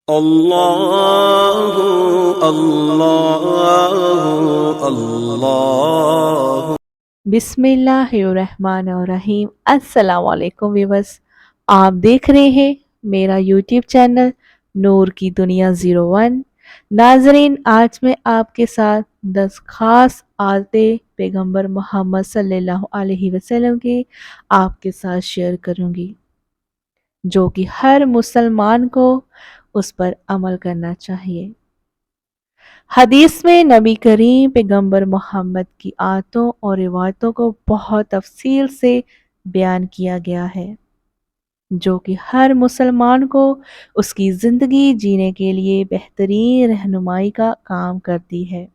اللہ اللہ اللہ۔ بسم اللہ الرحمن الرحیم۔ السلام علیکم ویورز، آپ دیکھ رہے ہیں میرا یوٹیوب چینل نور کی دنیا 01۔ ناظرین، آج میں آپ کے ساتھ 10 خاص عادتیں پیغمبر محمد صلی اللہ علیہ وسلم کی آپ کے ساتھ شیئر کروں گی، جو کہ ہر مسلمان کو اس پر عمل کرنا چاہیے۔ حدیث میں نبی کریم پیغمبر محمد کی عادتوں اور روایتوں کو بہت تفصیل سے بیان کیا گیا ہے، جو کہ ہر مسلمان کو اس کی زندگی جینے کے لیے بہترین رہنمائی کا کام کرتی ہے۔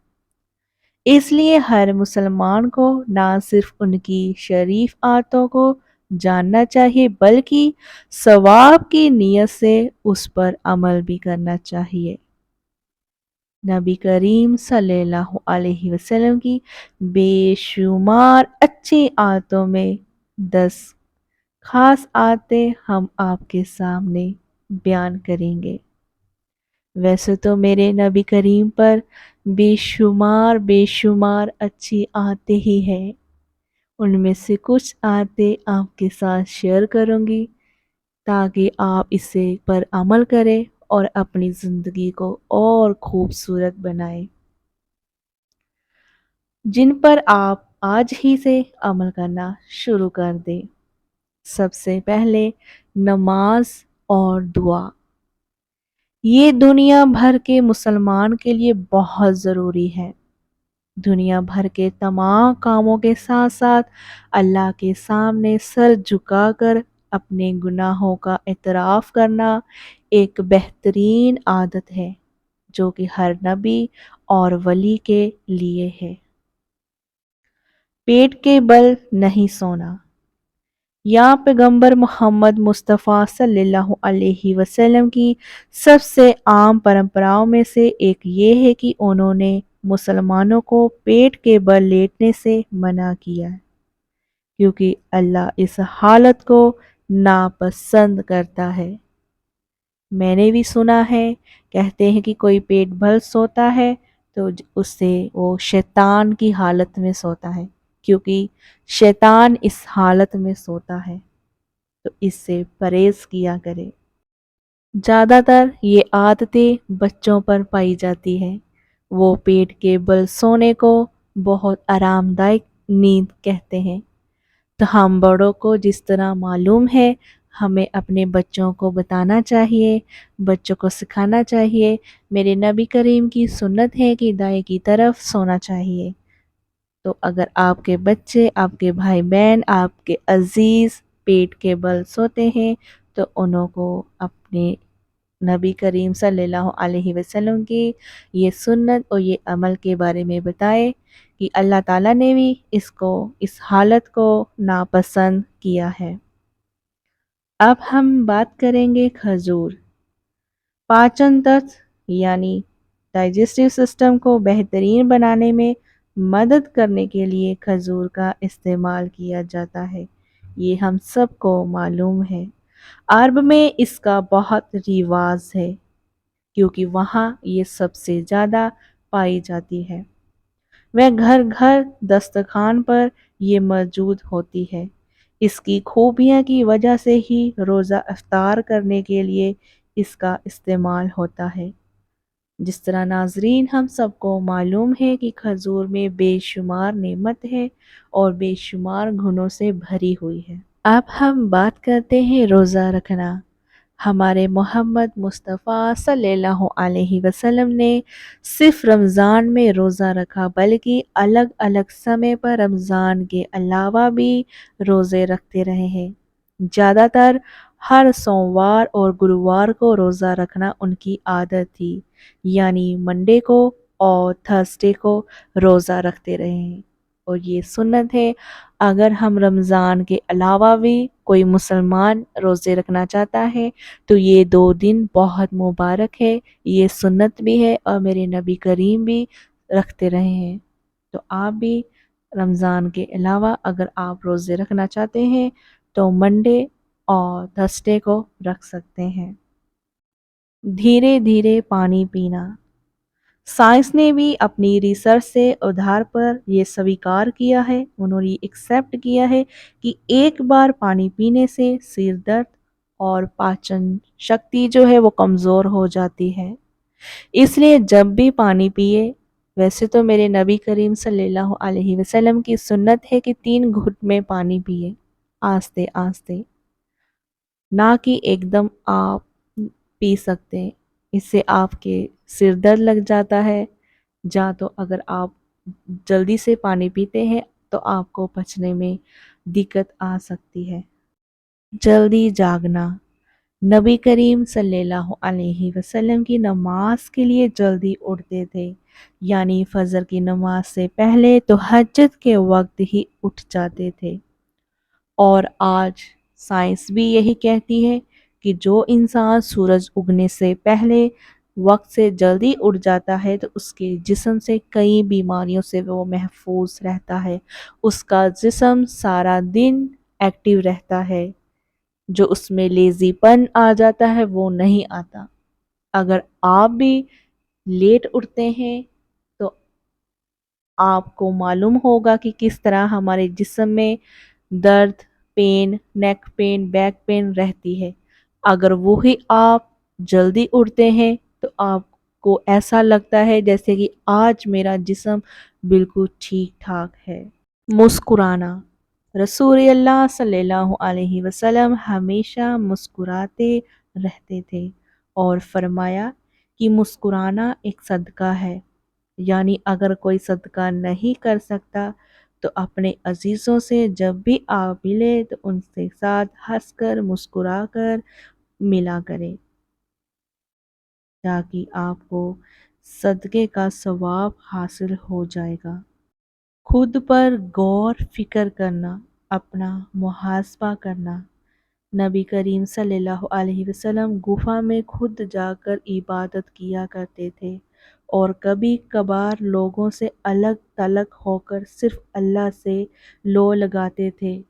اس لیے ہر مسلمان کو نہ صرف ان کی شریف عادتوں کو جاننا چاہیے، بلکہ ثواب کی نیت سے اس پر عمل بھی کرنا چاہیے۔ نبی کریم صلی اللہ علیہ وسلم کی بے شمار اچھی عادتوں میں 10 خاص عادتیں ہم آپ کے سامنے بیان کریں گے۔ ویسے تو میرے نبی کریم پر بے شمار اچھی عادتیں ہی ہیں، ان میں سے کچھ عادتیں آپ کے ساتھ شیئر کروں گی تاکہ آپ اسے پر عمل کریں اور اپنی زندگی کو اور خوبصورت بنائیں، جن پر آپ آج ہی سے عمل کرنا شروع کر دیں۔ سب سے پہلے نماز اور دعا۔ یہ دنیا بھر کے مسلمان کے لیے بہت ضروری ہے۔ دنیا بھر کے تمام کاموں کے ساتھ ساتھ اللہ کے سامنے سر جھکا کر اپنے گناہوں کا اعتراف کرنا ایک بہترین عادت ہے، جو کہ ہر نبی اور ولی کے لیے ہے۔ پیٹ کے بل نہیں سونا۔ یا پیغمبر محمد مصطفیٰ صلی اللہ علیہ وسلم کی سب سے عام پرمپراؤں میں سے ایک یہ ہے کہ انہوں نے مسلمانوں کو پیٹ کے بل لیٹنے سے منع کیا ہے، کیونکہ اللہ اس حالت کو ناپسند کرتا ہے۔ میں نے بھی سنا ہے، کہتے ہیں کہ کوئی پیٹ بھر سوتا ہے تو اس سے وہ شیطان کی حالت میں سوتا ہے، کیونکہ شیطان اس حالت میں سوتا ہے، تو اس سے پرہیز کیا کرے۔ زیادہ تر یہ عادتیں بچوں پر پائی جاتی ہیں، وہ پیٹ کے بل سونے کو بہت آرام دہ نیند کہتے ہیں۔ تو ہم بڑوں کو جس طرح معلوم ہے، ہمیں اپنے بچوں کو بتانا چاہیے، بچوں کو سکھانا چاہیے۔ میرے نبی کریم کی سنت ہے کہ دائیں کی طرف سونا چاہیے۔ تو اگر آپ کے بچے، آپ کے بھائی بہن، آپ کے عزیز پیٹ کے بل سوتے ہیں تو انہوں کو اپنے نبی کریم صلی اللہ علیہ وسلم کی یہ سنت اور یہ عمل کے بارے میں بتائے کہ اللہ تعالیٰ نے بھی اس حالت کو ناپسند کیا ہے۔ اب ہم بات کریں گے کھجور۔ پاچن تنتر یعنی ڈائجسٹو سسٹم کو بہترین بنانے میں مدد کرنے کے لیے کھجور کا استعمال کیا جاتا ہے، یہ ہم سب کو معلوم ہے۔ عرب میں اس کا بہت رواج ہے، کیونکہ وہاں یہ سب سے زیادہ پائی جاتی ہے۔ وہ گھر گھر دسترخوان پر یہ موجود ہوتی ہے۔ اس کی خوبیاں کی وجہ سے ہی روزہ افطار کرنے کے لیے اس کا استعمال ہوتا ہے۔ جس طرح ناظرین ہم سب کو معلوم ہے کہ کھجور میں بے شمار نعمت ہے اور بے شمار گنوں سے بھری ہوئی ہے۔ اب ہم بات کرتے ہیں روزہ رکھنا۔ ہمارے محمد مصطفیٰ صلی اللہ علیہ وسلم نے صرف رمضان میں روزہ رکھا، بلکہ الگ الگ سمے پر رمضان کے علاوہ بھی روزے رکھتے رہے ہیں۔ زیادہ تر ہر سوموار اور گرووار کو روزہ رکھنا ان کی عادت تھی، یعنی منڈے کو اور تھرسڈے کو روزہ رکھتے رہے ہیں، اور یہ سنت ہے۔ اگر ہم رمضان کے علاوہ بھی کوئی مسلمان روزے رکھنا چاہتا ہے تو یہ 2 دن بہت مبارک ہے، یہ سنت بھی ہے اور میرے نبی کریم بھی رکھتے رہے ہیں۔ تو آپ بھی رمضان کے علاوہ اگر آپ روزے رکھنا چاہتے ہیں تو منڈے اور تھرسڈے کو رکھ سکتے ہیں۔ دھیرے دھیرے پانی پینا۔ سائنس نے بھی اپنی ریسرچ سے آدھار پر یہ سویکار کیا ہے، انہوں نے ایکسیپٹ کیا ہے کہ ایک بار پانی پینے سے سر درد اور پاچن شکتی جو ہے وہ کمزور ہو جاتی ہے۔ اس لیے جب بھی پانی پیے، ویسے تو میرے نبی کریم صلی اللہ علیہ وسلم کی سنت ہے کہ 3 گھٹ میں پانی پیے، آہستہ آہستہ، نہ کہ ایک دم آپ پی سکتے ہیں، اس سے آپ کے سر درد لگ جاتا ہے، یا تو اگر آپ جلدی سے پانی پیتے ہیں تو آپ کو پچنے میں دقت آ سکتی ہے۔ جلدی جاگنا۔ نبی کریم صلی اللہ علیہ وسلم کی نماز کے لیے جلدی اٹھتے تھے، یعنی فجر کی نماز سے پہلے تہجد کے وقت ہی اٹھ جاتے تھے۔ اور آج سائنس بھی یہی کہتی ہے کہ جو انسان سورج اگنے سے پہلے وقت سے جلدی اٹھ جاتا ہے تو اس کے جسم سے کئی بیماریوں سے وہ محفوظ رہتا ہے، اس کا جسم سارا دن ایکٹیو رہتا ہے، جو اس میں لیزی پن آ جاتا ہے وہ نہیں آتا۔ اگر آپ بھی لیٹ اٹھتے ہیں تو آپ کو معلوم ہوگا کہ کس طرح ہمارے جسم میں درد، پین، نیک پین، بیک پین رہتی ہے۔ اگر وہی آپ جلدی اٹھتے ہیں تو آپ کو ایسا لگتا ہے جیسے کہ آج میرا جسم بالکل ٹھیک ٹھاک ہے۔ مسکرانا۔ رسول اللہ صلی اللہ علیہ وسلم ہمیشہ مسکراتے رہتے تھے اور فرمایا کہ مسکرانا ایک صدقہ ہے، یعنی اگر کوئی صدقہ نہیں کر سکتا تو اپنے عزیزوں سے جب بھی آپ ملے تو ان کے ساتھ ہنس کر مسکرا کر ملا کریں، تاکہ آپ کو صدقے کا ثواب حاصل ہو جائے گا۔ خود پر غور فکر کرنا، اپنا محاسبہ کرنا۔ نبی کریم صلی اللہ علیہ وسلم گفا میں خود جا کر عبادت کیا کرتے تھے اور کبھی کبھار لوگوں سے الگ تھلگ ہو کر صرف اللہ سے لو لگاتے تھے۔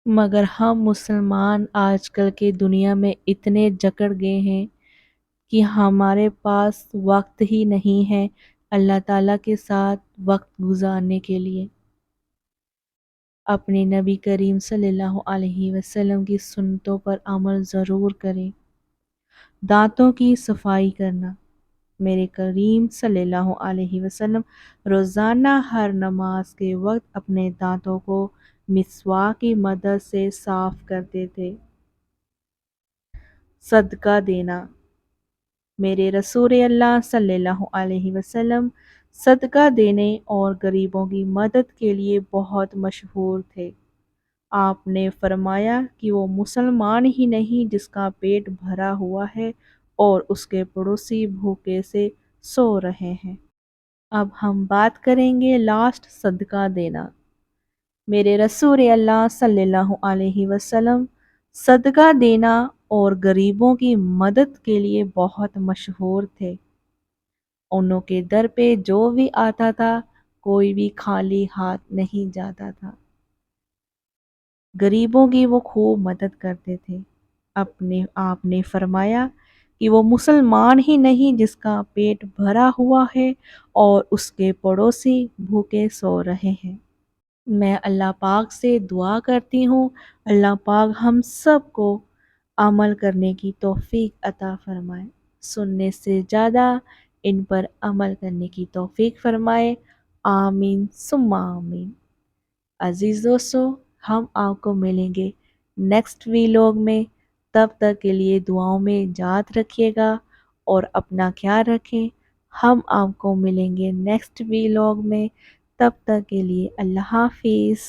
مگر ہم مسلمان آج کل کے دنیا میں اتنے جکڑ گئے ہیں کہ ہمارے پاس وقت ہی نہیں ہے اللہ تعالیٰ کے ساتھ وقت گزارنے کے لیے۔ اپنے نبی کریم صلی اللہ علیہ وسلم کی سنتوں پر عمل ضرور کریں۔ دانتوں کی صفائی کرنا۔ میرے کریم صلی اللہ علیہ وسلم روزانہ ہر نماز کے وقت اپنے دانتوں کو مسواک کی مدد سے صاف کرتے تھے۔ صدقہ دینا۔ میرے رسول اللہ صلی اللہ علیہ وسلم صدقہ دینے اور غریبوں کی مدد کے لیے بہت مشہور تھے۔ آپ نے فرمایا کہ وہ مسلمان ہی نہیں جس کا پیٹ بھرا ہوا ہے اور اس کے پڑوسی بھوکے سے سو رہے ہیں۔ اب ہم بات کریں گے لاسٹ، صدقہ دینا۔ میرے رسول اللہ صلی اللہ علیہ وسلم صدقہ دینا اور غریبوں کی مدد کے لیے بہت مشہور تھے۔ انہوں کے در پہ جو بھی آتا تھا کوئی بھی خالی ہاتھ نہیں جاتا تھا، غریبوں کی وہ خوب مدد کرتے تھے۔ آپ نے فرمایا کہ وہ مسلمان ہی نہیں جس کا پیٹ بھرا ہوا ہے اور اس کے پڑوسی بھوکے سو رہے ہیں۔ میں اللہ پاک سے دعا کرتی ہوں اللہ پاک ہم سب کو عمل کرنے کی توفیق عطا فرمائے، سننے سے زیادہ ان پر عمل کرنے کی توفیق فرمائے، آمین ثم آمین۔ عزیز دوستو، ہم آپ کو ملیں گے نیکسٹ ویلاگ میں، تب تک کے لیے دعاؤں میں یاد رکھیے گا اور اپنا خیال رکھیں۔ ہم آپ کو ملیں گے نیکسٹ ویلاگ میں، تب تک کے لیے اللہ حافظ۔